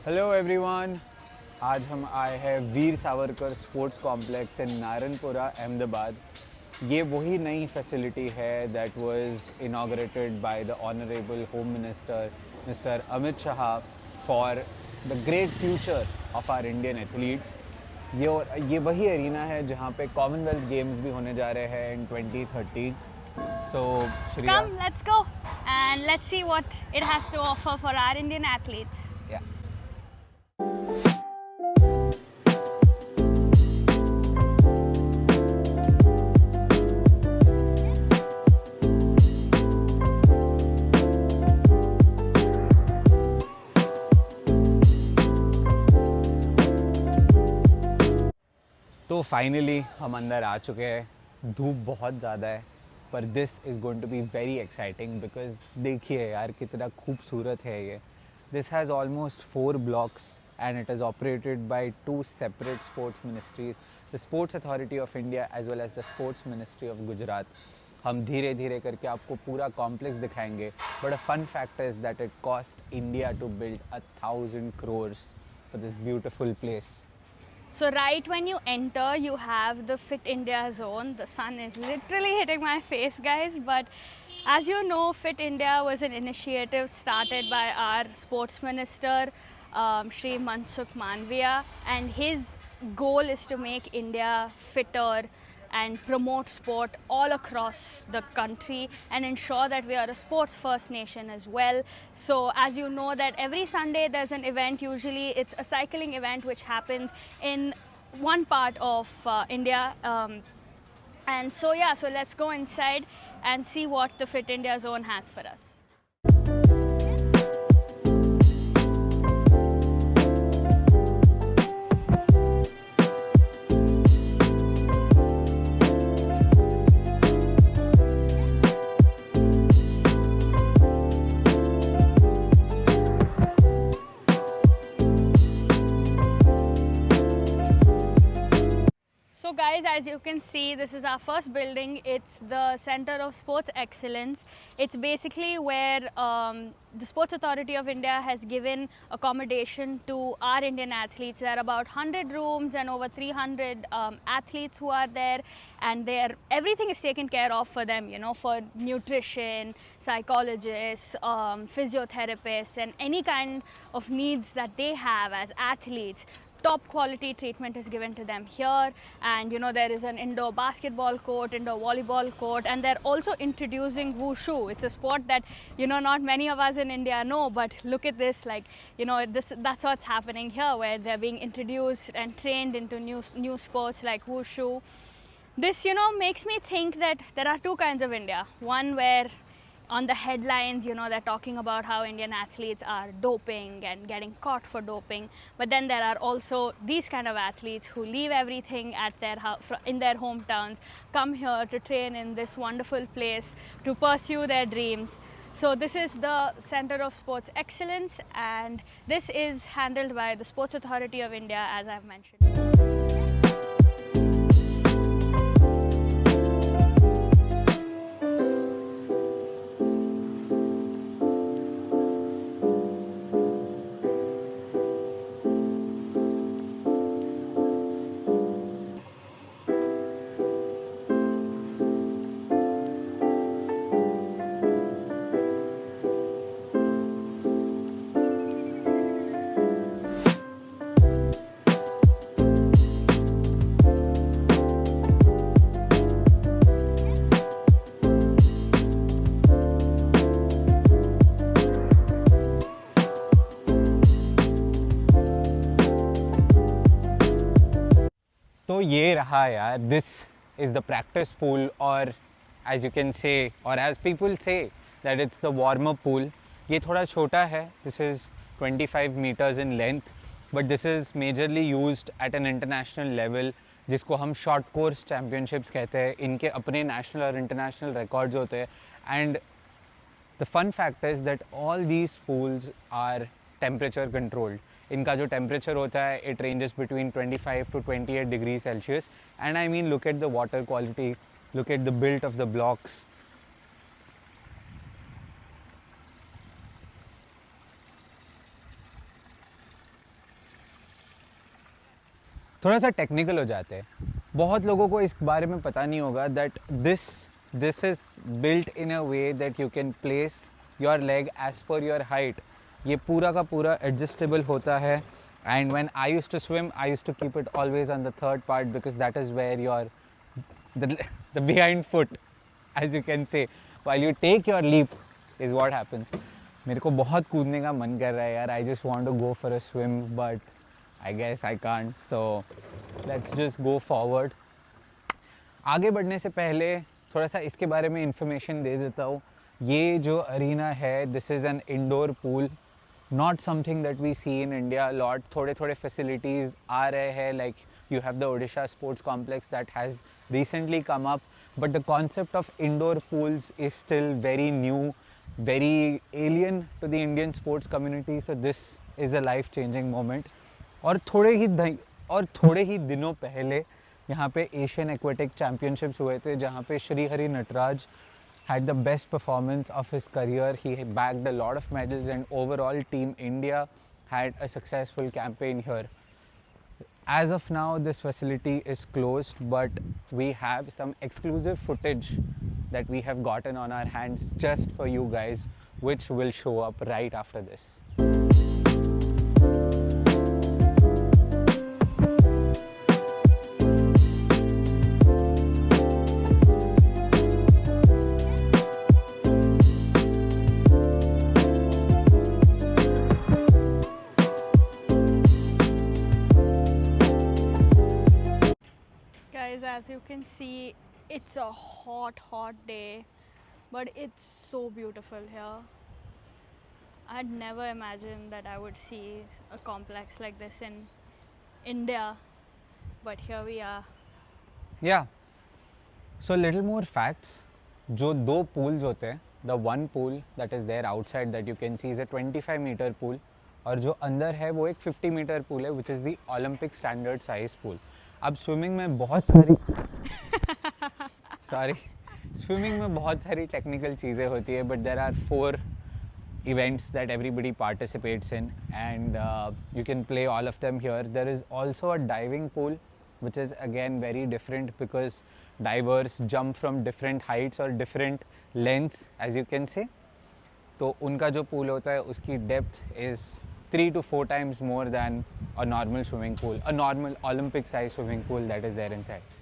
Hello everyone. आज हम आए हैं Veer Savarkar sports complex in Narayanpura Ahmedabad. ये वही नई फैसिलिटी है that was inaugurated by the honourable home minister mister Amit Shah for the great future of our Indian athletes. ये वही एरिना है जहाँ पे कॉमनवेल्थ गेम्स भी होने जा रहे हैं इन 2030। सो Shriya, Come, let's go and let's see what it has to offer for our Indian athletes. या तो फाइनली हम अंदर आ चुके हैं। धूप बहुत ज़्यादा है पर this is going to be very exciting because देखिए यार कितना खूबसूरत है ये। This has almost 4 blocks and it is operated by 2 separate sports ministries, the sports authority of India as well as the sports ministry of Gujarat. हम धीरे धीरे करके आपको पूरा कॉम्प्लेक्स दिखाएंगे, but a fun fact is that it cost India to build 1,000 crores for this beautiful place. So, right when you enter, you have the Fit India zone. The sun is literally hitting my face, guys. But as you know, Fit India was an initiative started by our sports minister, Shri Mansukh Manviya, and his goal is to make India fitter and promote sport all across the country and ensure that we are a sports first nation as well. So as you know that every Sunday there's an event, usually it's a cycling event which happens in one part of India, and so yeah, so let's go inside and see what the Fit India zone has for us. So guys, as you can see, this is our first building. It's the Center of Sports Excellence. It's basically where the Sports Authority of India has given accommodation to our Indian athletes. There are about 100 rooms and over 300 athletes who are there, and everything is taken care of for them, you know, for nutrition, psychologists, physiotherapists, and any kind of needs that they have as athletes. Top quality treatment is given to them here, and you know there is an indoor basketball court, indoor volleyball court, and they're also introducing wushu. It's a sport that, you know, not many of us in India know, but look at this, like, you know, that's what's happening here, where they're being introduced and trained into new sports like wushu. This, you know, makes me think that there are two kinds of India. One where on the headlines, you know, they're talking about how Indian athletes are doping and getting caught for doping. But then there are also these kind of athletes who leave everything at in their hometowns, come here to train in this wonderful place to pursue their dreams. So this is the Center of Sports Excellence, and this is handled by the Sports Authority of India, as I've mentioned. तो ये रहा यार, this is the practice pool, और as you can say और as people say that it's the warm up pool. ये थोड़ा छोटा है, this is 25 meters in length, but this is majorly used at an international level, जिसको हम short course championships कहते हैं। इनके अपने नेशनल और इंटरनेशनल रिकॉर्ड्स होते हैं, and the fun fact is that all these pools are temperature controlled. इनका जो टेम्परेचर होता है it ranges between 25 to 28 degree Celsius, and I mean look at the water quality, look at the built of the blocks. थोड़ा सा technical हो जाते हैं। बहुत लोगों को इस बारे में पता नहीं होगा that this is built in a way that you can place your leg as per your height. ये पूरा का पूरा एडजस्टेबल होता है। And when I used to swim I used to keep it always on the third part because that is where your the behind foot, as you can say, while you take your leap is what happens. मेरे को बहुत कूदने का मन कर रहा है यार. I just want to go for a swim but I guess I can't, so let's just go forward. आगे बढ़ने से पहले थोड़ा सा इसके बारे में इंफॉर्मेशन दे देता हूँ. ये जो अरीना है, this is an indoor pool, not something that we see in India a lot. थोड़े थोड़े facilities आ रहे हैं, like you have the Odisha Sports Complex that has recently come up, but the concept of indoor pools is still very new, very alien to the Indian sports community. So this is a life-changing moment. और थोड़े ही दिनों पहले यहाँ पे Asian aquatic championships हुए थे, जहाँ पे Shri Hari Nataraj had the best performance of his career. He bagged a lot of medals and overall Team India had a successful campaign here. As of now, this facility is closed, but we have some exclusive footage that we have gotten on our hands just for you guys, which will show up right after this. As you can see, it's a hot day, but it's so beautiful here. I'd never imagined that I would see a complex like this in India, but here we are. Yeah. So little more facts. जो दो pools होते हैं, the one pool that is there outside that you can see is a 25-meter pool, और जो अंदर है वो एक 50-meter pool है, which is the Olympic standard size pool. अब स्विमिंग में बहुत सारी टेक्निकल चीज़ें होती है, but there are 4 events that everybody participates in, and you can play all of them here. There is also a diving pool, which is again very different because divers jump from different heights or different lengths, as you can say. तो उनका जो pool होता है उसकी depth is 3 to 4 times more than a normal swimming pool, a normal Olympic size swimming pool that is there inside.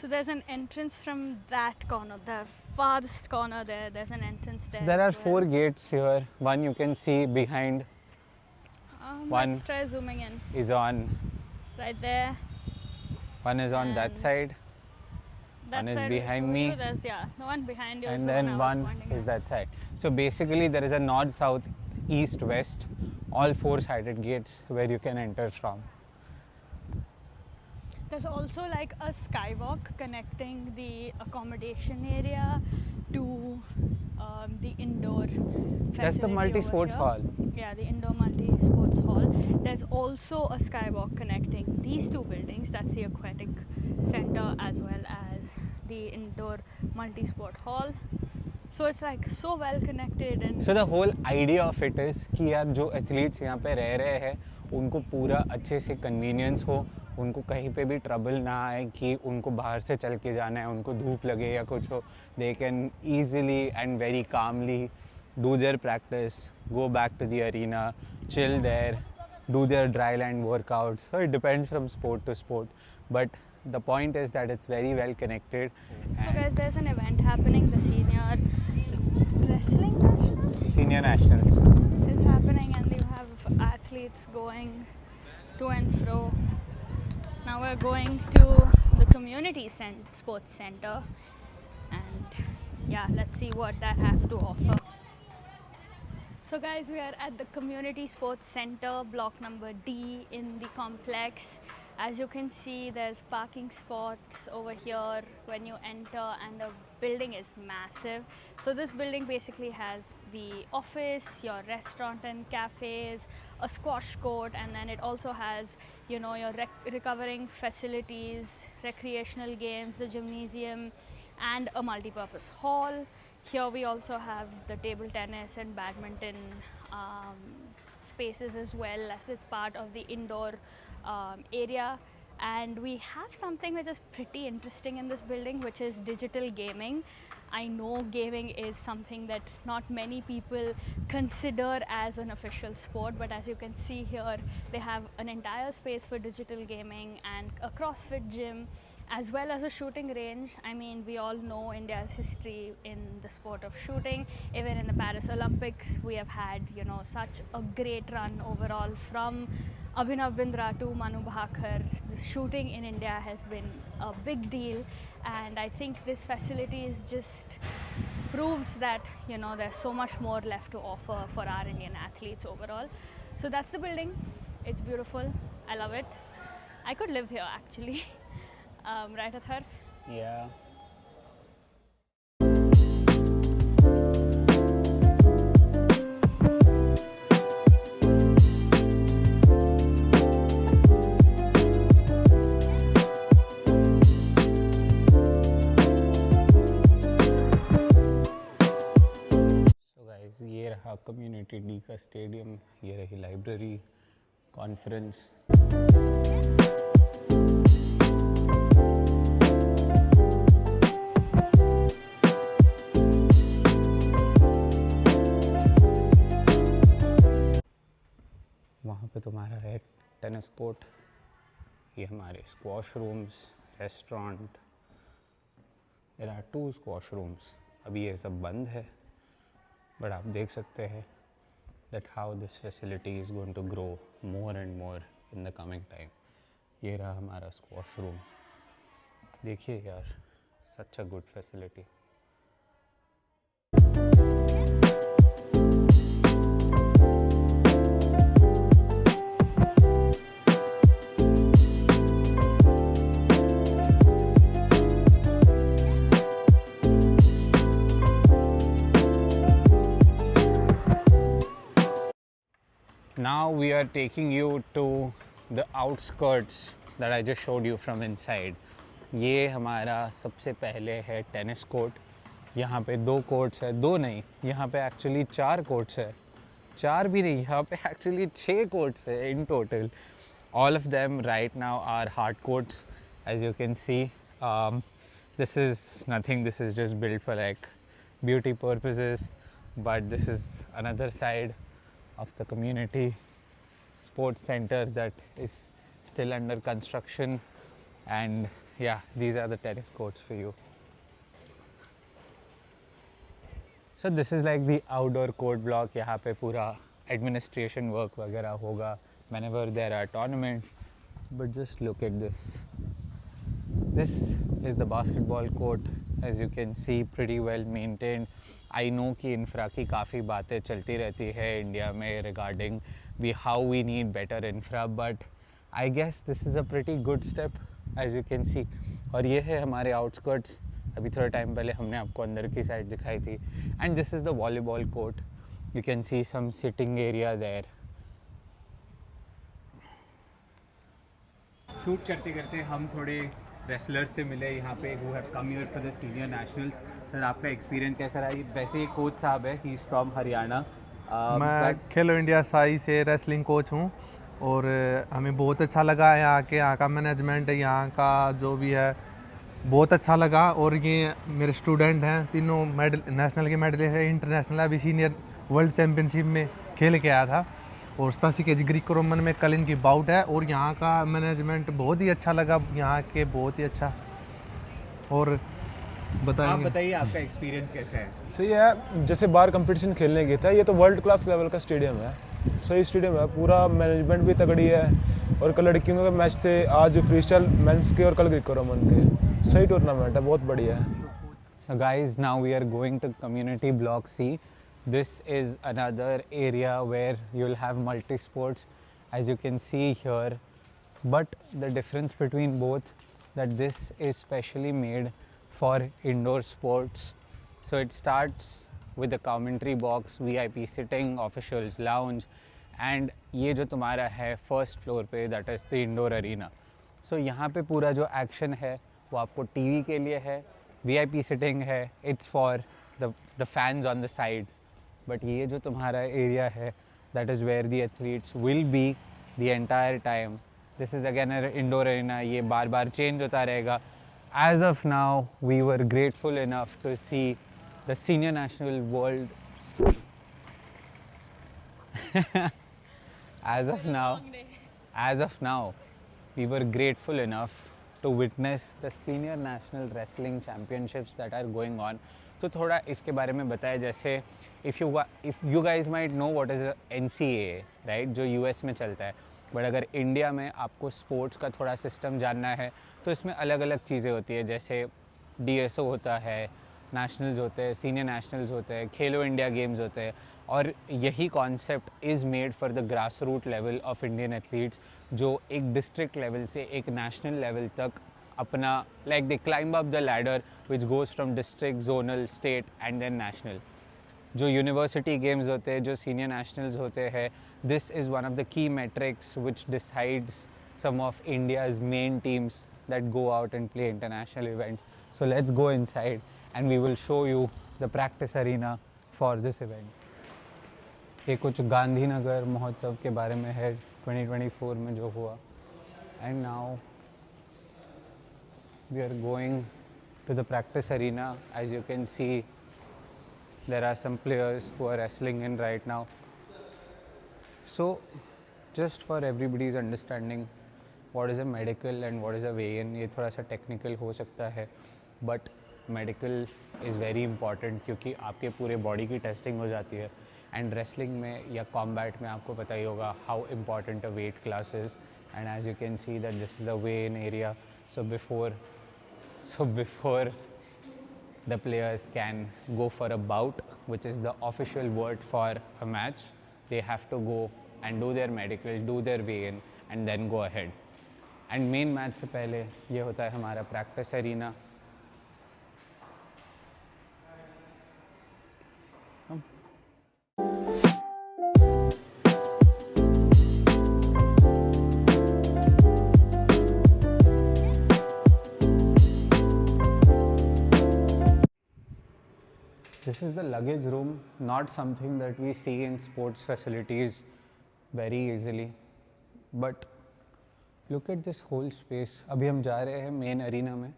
So there's an entrance from that corner, the farthest corner there. There's an entrance there. So there are 4 gates here. One you can see behind. One let's try zooming in. Is on right there. One is on that side. One is behind me. The one behind you. And then one is that side. So basically there is a north, south, east, west, all 4-sided gates where you can enter from. There's also like a skywalk connecting the accommodation area to the indoor facility. That's the multi-sports hall. Yeah, the indoor multi-sports hall. There's also a skywalk connecting these 2 buildings. That's the aquatic center as well as the indoor multi-sport hall. So it's like so well connected. And so the whole idea of it is कि यार जो athletes यहाँ पे रह रहे हैं उनको पूरा अच्छे से convenience हो, उनको कहीं पे भी ट्रबल ना आए कि उनको बाहर से चल के जाना है, उनको धूप लगे या कुछ हो. They can easily and very calmly do their practice, go back to the arena, chill there, do their dry land workouts. So it depends from sport to sport, but the point is that it's very well connected. So guys, there's an event happening, the senior wrestling nationals? Senior nationals is happening, and you have athletes going to and fro. Now we're going to the community sports center, and yeah, let's see what that has to offer. So guys, we are at the community sports center, block number D in the complex. As you can see, there's parking spots over here when you enter, and the building is massive. So this building basically has the office, your restaurant and cafes, a squash court, and then it also has, your recovering facilities, recreational games, the gymnasium, and a multi-purpose hall. Here we also have the table tennis and badminton spaces as well, as it's part of the indoor area. And we have something which is pretty interesting in this building, which is digital gaming. I know gaming is something that not many people consider as an official sport, but as you can see here, they have an entire space for digital gaming and a CrossFit gym, as well as a shooting range. I mean, we all know India's history in the sport of shooting. Even in the Paris Olympics, we have had, such a great run overall, from Abhinav Bindra to Manu Bhaker. The shooting in India has been a big deal, and I think this facility is just proves that there's so much more left to offer for our Indian athletes overall. So that's the building. It's beautiful. I love it. I could live here actually. Right, Athar? Yeah. ये रहा community D का stadium, ये रही library, conference. वहाँ पे तुम्हारा है tennis court, ये हमारे squash rooms, restaurant. There are 2 squash rooms. अभी ये सब बंद है, बट आप देख सकते हैं that how this facility is going to grow more and more in the coming time. ये रहा हमारा स्क्वॉश रूम। देखिए यार, such a good facility. Now we are taking you to the outskirts that I just showed you from inside. ये हमारा सबसे पहले है टेनिस कोर्ट। यहाँ पे 2 कोर्ट्स है, 2 नहीं, यहाँ पे एक्चुअली 4 कोर्ट्स है। 4 भी नहीं, यहाँ पे एक्चुअली 6 कोर्ट्स है in total. All of them right now are hard courts, as you can see. This is nothing, this is just built for like beauty purposes, but this is another side of the community sports center that is still under construction, and yeah, these are the tennis courts for you. So this is like the outdoor court block. यहाँ पे पूरा administration work वगैरह होगा whenever there are tournaments. But just look at this. This is the basketball court, as you can see, pretty well maintained. I know कि infra की काफ़ी बातें चलती रहती है इंडिया में regarding how we need better infra, but I guess this is a pretty good step, as you can see. और ये है हमारे outskirts. अभी थोड़ा टाइम पहले हमने आपको अंदर की साइड दिखाई थी. And this is the volleyball court. You can see some sitting area there. Shoot करते करते हम थोड़े रेसलर्स से मिले यहाँ पे, who have come here for the senior nationals. Sir, आपका एक्सपीरियंस कैसा रहा? वैसे ही कोच साहब है, ही इज़ फ्रॉम हरियाणा। मैं खेलो इंडिया साई से रेसलिंग कोच हूँ, और हमें बहुत अच्छा लगा यहाँ के, यहाँ का मैनेजमेंट, यहाँ का जो भी है बहुत अच्छा लगा। और ये मेरे स्टूडेंट हैं, तीनों मेडल, नेशनल के मेडल है, इंटरनेशनल अभी सीनियर वर्ल्ड चैम्पियनशिप में खेल के आया था, और 87 केजी ग्रीको रोमन में कल इनकी बाउट है। और यहाँ का मैनेजमेंट बहुत ही अच्छा लगा, यहाँ के बहुत ही अच्छा। और आप बताइए आपका एक्सपीरियंस कैसा है? सही है, जैसे बाहर कंपटीशन खेलने गया था, ये तो वर्ल्ड क्लास लेवल का स्टेडियम है, सही स्टेडियम है, पूरा मैनेजमेंट भी तगड़ी है। और कल लड़कियों के मैच थे, आज फ्री स्टाइल मेंस के और कल ग्रीको रोमन के, सही टूर्नामेंट है, बहुत बढ़िया है। So guys, now we are going to community block C. This is another area where you'll have multi-sports, as you can see here. But the difference between both, that this is specially made for indoor sports. So it starts with the commentary box, VIP sitting, officials lounge, and ये जो तुम्हारा है first floor पे, that is the indoor arena. So यहाँ पे पूरा जो action है वो आपको टीवी के लिए है, VIP sitting है, it's for the fans on the sides. But ये जो तुम्हारा area है, that is where the athletes will be the entire time. This is again an indoor arena, ये बार बार change होता रहेगा. As of now, we were grateful enough to see the senior national world. As of now, we were grateful enough to witness the senior national wrestling championships that are going on. तो थोड़ा इसके बारे में बताया, जैसे if you guys might know what is NCAA, right, जो US में चलता है, बट अगर इंडिया में आपको स्पोर्ट्स का थोड़ा सिस्टम जानना है तो इसमें अलग अलग चीज़ें होती है, जैसे DSO होता है, नेशनल्स होते हैं, सीनियर नेशनल्स होते हैं, खेलो इंडिया गेम्स होते हैं, और यही concept is made for the grass root level of Indian athletes, जो एक डिस्ट्रिक्ट लेवल से एक नेशनल लेवल तक अपना like they climb up the ladder which goes from district, zonal, state and then national. जो यूनिवर्सिटी गेम्स होते हैं, जो सीनियर नेशनल्स होते हैं, this is one of the key metrics which decides some of India's main teams that go out and play international events. So let's go inside and we will show you the practice arena for this event. ये कुछ गांधीनगर महोत्सव के बारे में है 2024 में जो हुआ. And now we are going to the practice arena. As you can see, there are some players who are wrestling in right now. So just for everybody's understanding, what is a medical and what is a weigh-in, ये थोड़ा सा technical हो सकता है, but medical is very important क्योंकि आपके पूरे body की टेस्टिंग हो जाती है. एंड रेसलिंग में या कॉम्बैट में आपको पता ही होगा how important a weight class is. And as you can see that this is the weigh-in area. So before the players can go for a bout, which is the official word for a match, they have to go and do their medical, do their weigh-in and then go ahead. And main match से पहले ये होता है हमारा practice arena. This is the luggage room, not something that we see in sports facilities very easily, but look at this whole space. अभी हम जा रहे हैं मेन अरीना में,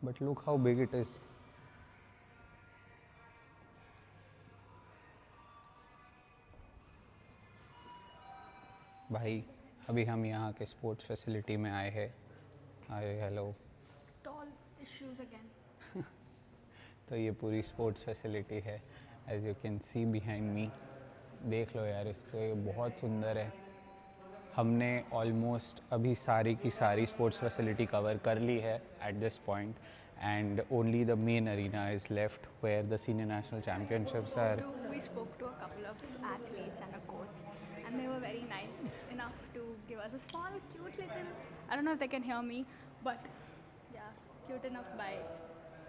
but look how big it is. भाई अभी हम यहाँ के स्पोर्ट्स फैसिलिटी में आए हैं. अरे हेलो. Tall issues again. तो ये पूरी स्पोर्ट्स फैसिलिटी है. As you can see behind me, देख लो यार इसको, ये बहुत सुंदर है. हमने ऑलमोस्ट अभी सारी की सारी स्पोर्ट्स फैसिलिटी कवर कर ली है at this point, and only the main arena is left where the senior national championships are. We spoke to a couple of athletes and a coach, and they were very nice enough to give us a small, cute little. I don't know if they can hear me, but yeah, cute enough bite.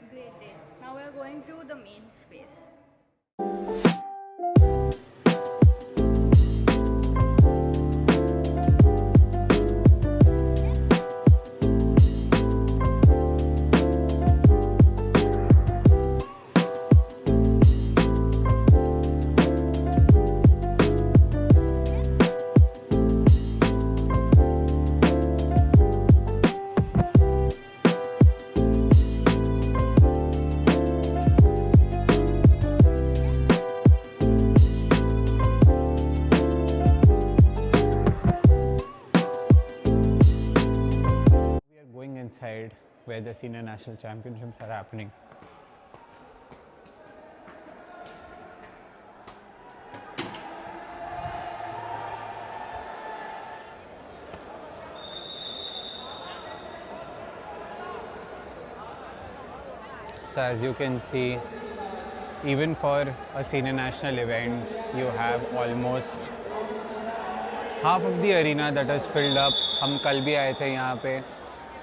Great day. Now we are going to the main space. Inside where the senior national championships are happening. So as you can see, even for a senior national event, you have almost half of the arena that is filled up. हम कल भी आए थे यहाँ पे,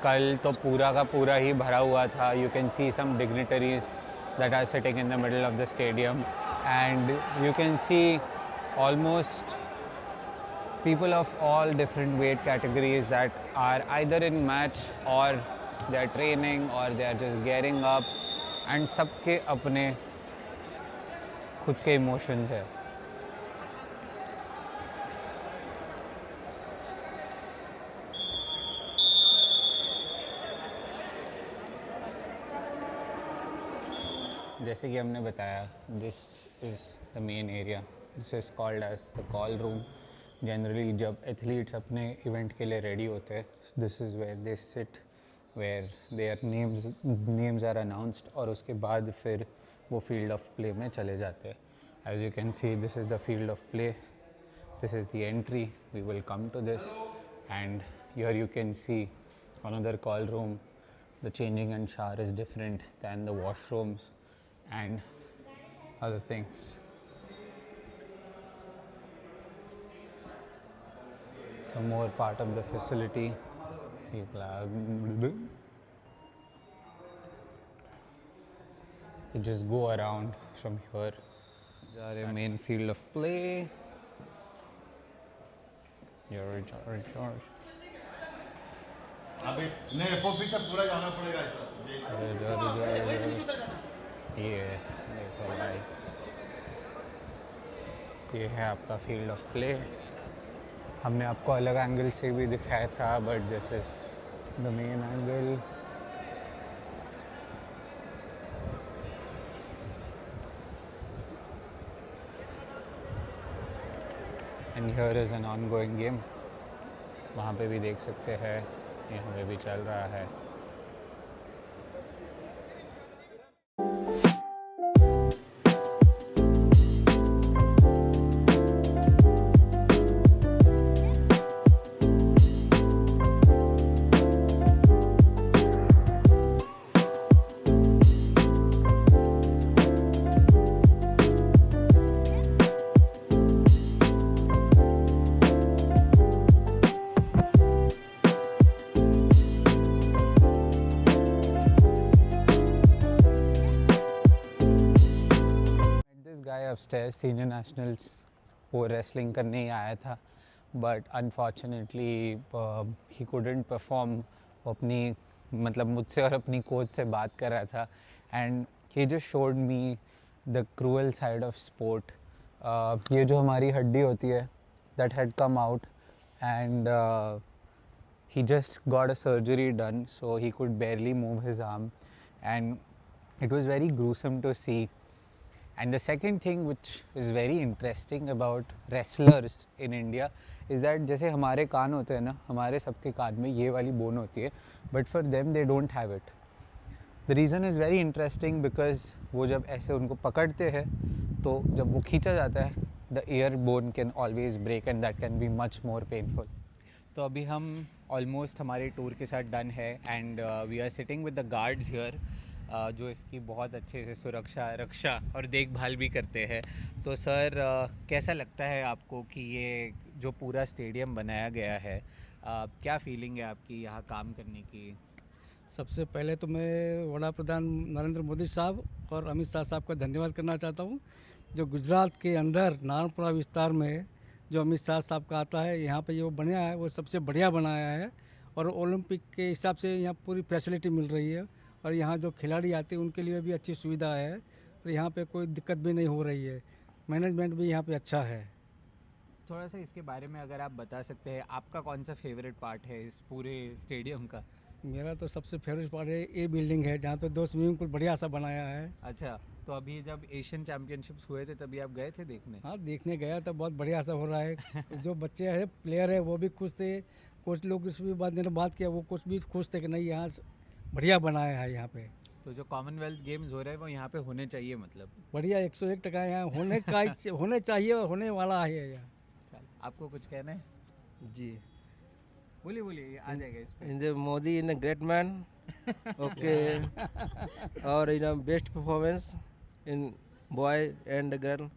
कल तो पूरा का पूरा ही भरा हुआ था. You can see some dignitaries that are sitting in the middle of the stadium, and you can see almost people of all different weight categories that are either in match or they are training or they are just gearing up, and सबके अपने खुद के emotions है. जैसे कि हमने बताया, this is the main area. This is called as the call room. Generally जब एथलीट्स अपने इवेंट के लिए रेडी होते हैं, this is where they sit, where their names are announced, और उसके बाद फिर वो फील्ड ऑफ प्ले में चले जाते हैं. As you can see, this is the field of play. This is the entry. We will come to this, and here you can see another call room. The changing and shower is different than the washrooms and other things. Some more part of the facility. People are, you just go around from here. Our main field of play. George. अभी नहीं फोफी से पूरा जाना पड़ेगा इसका. ये देखो भाई, ये है आपका फील्ड ऑफ प्ले. हमने आपको अलग एंगल से भी दिखाया था, but this is the main angle. And here is an ongoing game. वहाँ पे भी देख सकते हैं, यहाँ पे भी चल रहा है. अपस्टेयर्स सीनियर नेशनल्स वो रेसलिंग करने ही आया था, but unfortunately he couldn't perform. वो अपनी मतलब मुझसे और अपनी कोच से बात कर रहा था, and he just showed me the cruel side of sport. ये जो हमारी हड्डी होती है, that had come out, and he just got a surgery done, so he could barely move his arm, and it was very gruesome to see. And the second thing which is very interesting about wrestlers in India is that जैसे हमारे कान होते हैं ना, हमारे सबके कान में ये वाली बोन होती है, but for them they don't have it. The reason is very interesting because वो जब ऐसे उनको पकड़ते हैं, तो जब वो खींचा जाता है, the ear bone can always break and that can be much more painful. तो अभी हम ऑलमोस्ट हमारे टूर के साथ डन है, and we are sitting with the guards here, जो इसकी बहुत अच्छे से रक्षा और देखभाल भी करते हैं. तो सर, कैसा लगता है आपको कि ये जो पूरा स्टेडियम बनाया गया है, क्या फीलिंग है आपकी यहाँ काम करने की? सबसे पहले तो मैं वड़ा प्रधान नरेंद्र मोदी साहब और अमित शाह साहब का धन्यवाद करना चाहता हूँ, जो गुजरात के अंदर नारायणपुरा विस्तार में जो अमित शाह साहब का आता है, यहाँ पे जो बनाया है वो सबसे बढ़िया बनाया है, और ओलंपिक के हिसाब से यहाँ पूरी फैसिलिटी मिल रही है, और यहाँ जो खिलाड़ी आते हैं उनके लिए भी अच्छी सुविधा है, और यहाँ पे कोई दिक्कत भी नहीं हो रही है. मैनेजमेंट भी यहाँ पे अच्छा है. थोड़ा सा इसके बारे में अगर आप बता सकते हैं, आपका कौन सा फेवरेट पार्ट है इस पूरे स्टेडियम का? मेरा तो सबसे फेवरेट पार्ट है ये बिल्डिंग है, जहाँ पे 2 स्विमिंग पूल बढ़िया सा बनाया है. अच्छा, तो अभी जब एशियन चैम्पियनशिप्स हुए थे तभी आप गए थे देखने? हाँ, देखने गया था, बहुत बढ़िया सा हो रहा है. जो बच्चे हैं, प्लेयर है, वो भी खुश थे. कुछ लोग इस बात मैंने बात किया, वो कुछ भी खुश थे कि नहीं यहाँ बढ़िया बनाया है यहाँ पे. तो जो कॉमनवेल्थ गेम्स हो रहे हैं वो यहाँ पे होने चाहिए, मतलब बढ़िया 101% यहाँ होने का होने चाहिए और होने वाला है यहाँ. आपको कुछ कहना है? जी, बोलिए, आ जाएगा इस पे. In the Modi in a great man. Okay. और in a best performance in boy and girl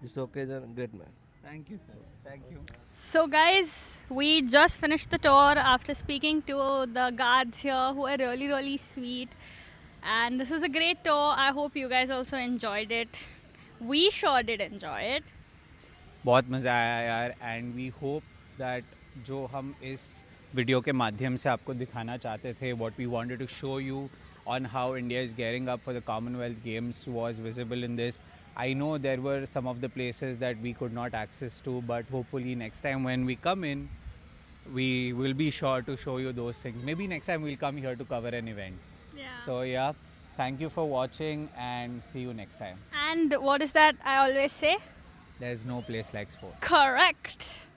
this occasion, great man. Thank you, sir. Thank you. So guys, we just finished the tour after speaking to the guards here who are really, really sweet. And this is a great tour. I hope you guys also enjoyed it. We sure did enjoy it. बहुत मज़ा आया यार, and we hope that जो हम इस video के माध्यम से आपको दिखाना चाहते थे. What we wanted to show you on how India is gearing up for the Commonwealth Games was visible in this. I know there were some of the places that we could not access to, but hopefully next time when we come in, we will be sure to show you those things. Maybe next time we'll come here to cover an event. Yeah. So yeah, thank you for watching and see you next time. And what is that I always say? There's no place like sport. Correct.